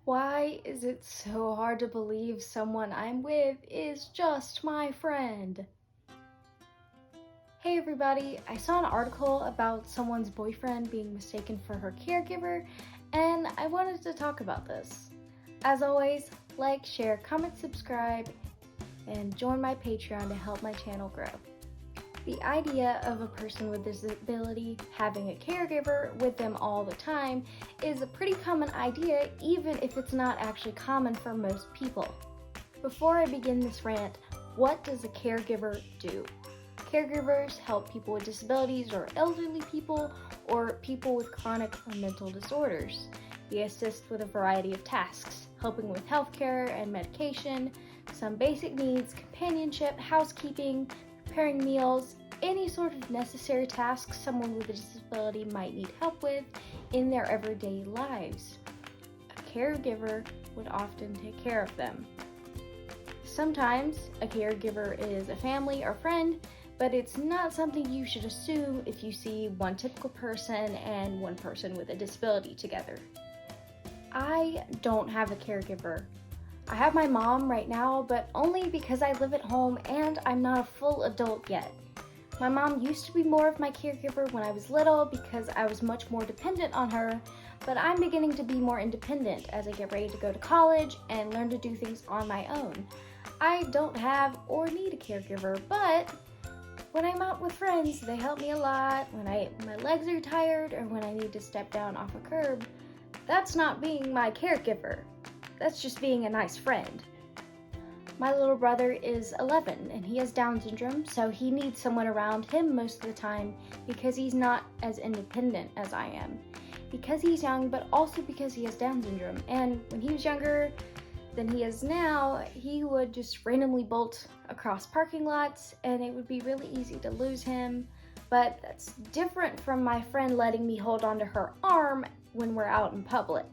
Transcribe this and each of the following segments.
Why is it so hard to believe someone I'm with is just my friend? Hey everybody, I saw an article about someone's boyfriend being mistaken for her caregiver, and I wanted to talk about this. As always, like, share, comment, subscribe, and join my Patreon to help my channel grow. The idea of a person with disability having a caregiver with them all the time is a pretty common idea, even if it's not actually common for most people. Before I begin this rant, what does a caregiver do? Caregivers help people with disabilities or elderly people or people with chronic or mental disorders. They assist with a variety of tasks, helping with healthcare and medication, some basic needs, companionship, housekeeping, preparing meals, any sort of necessary tasks someone with a disability might need help with in their everyday lives. A caregiver would often take care of them. Sometimes a caregiver is a family or friend, but it's not something you should assume if you see one typical person and one person with a disability together. I don't have a caregiver. I have my mom right now, but only because I live at home and I'm not a full adult yet. My mom used to be more of my caregiver when I was little because I was much more dependent on her, but I'm beginning to be more independent as I get ready to go to college and learn to do things on my own. I don't have or need a caregiver, but when I'm out with friends, they help me a lot. When my legs are tired or when I need to step down off a curb, that's not being my caregiver. That's just being a nice friend. My little brother is 11 and he has Down syndrome, so he needs someone around him most of the time because he's not as independent as I am. Because he's young, but also because he has Down syndrome. And when he was younger than he is now, he would just randomly bolt across parking lots and it would be really easy to lose him. But that's different from my friend letting me hold onto her arm when we're out in public.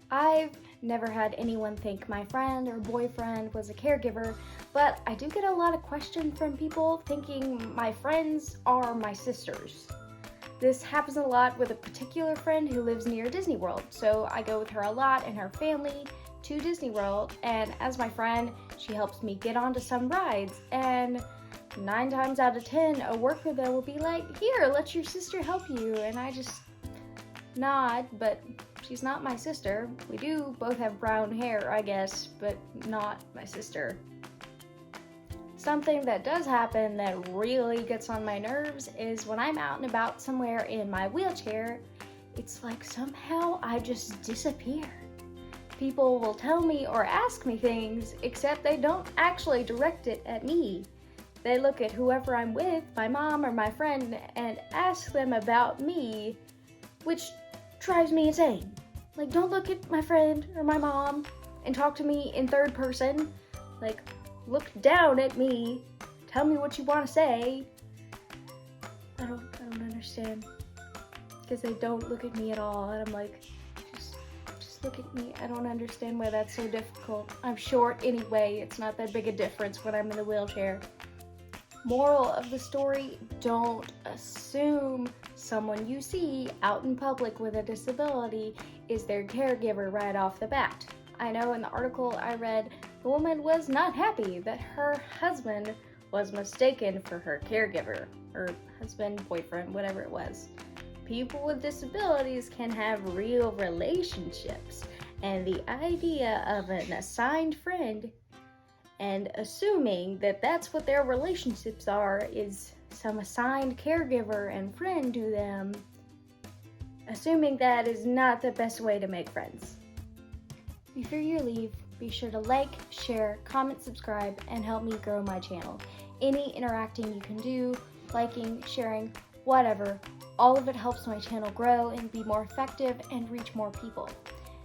I've never had anyone think my friend or boyfriend was a caregiver, but I do get a lot of questions from people thinking my friends are my sisters. This happens a lot with a particular friend who lives near Disney World, so I go with her a lot and her family to Disney World, and as my friend, she helps me get onto some rides, and 9 times out of 10, a worker there will be like, "Here, let your sister help you," and I just nod, but she's not my sister. We do both have brown hair, I guess, but not my sister. Something that does happen that really gets on my nerves is when I'm out and about somewhere in my wheelchair, it's like somehow I just disappear. People will tell me or ask me things, except they don't actually direct it at me. They look at whoever I'm with, my mom or my friend, and ask them about me, which drives me insane. Like, don't look at my friend or my mom and talk to me in third person. Like, look down at me, tell me what you want to say. I don't understand, because they don't look at me at all, and I'm like, just look at me. I don't understand why that's so difficult. I'm short anyway, it's not that big a difference when I'm in the wheelchair. Moral of the story, don't assume someone you see out in public with a disability is their caregiver right off the bat. I know in the article I read, the woman was not happy that her husband was mistaken for her caregiver, or husband, boyfriend, whatever it was. People with disabilities can have real relationships, and the idea of an assigned friend and assuming that that's what their relationships are is some assigned caregiver and friend to them, assuming that is not the best way to make friends. Before you leave, be sure to like, share, comment, subscribe, and help me grow my channel. Any interacting you can do, liking, sharing, whatever, all of it helps my channel grow and be more effective and reach more people.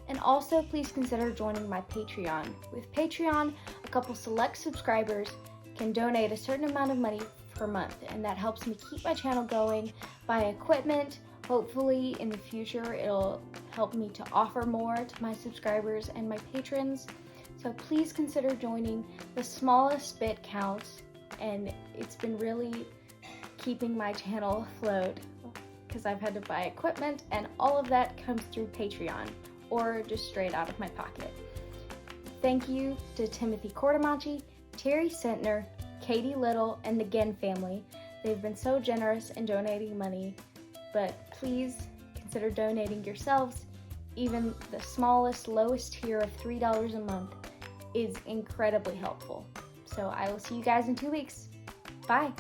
And also, please consider joining my Patreon. With Patreon, a couple select subscribers can donate a certain amount of money per month, and that helps me keep my channel going, buy equipment. Hopefully, in the future, it'll help me to offer more to my subscribers and my patrons. So please consider joining. The smallest bit counts, and it's been really keeping my channel afloat because I've had to buy equipment, and all of that comes through Patreon. or just straight out of my pocket. Thank you to Timothy Cordomachi, Terry Sentner, Katie Little, and the Ginn family. They've been so generous in donating money, but please consider donating yourselves. Even the smallest, lowest tier of $3 a month is incredibly helpful. So I will see you guys in 2 weeks. Bye.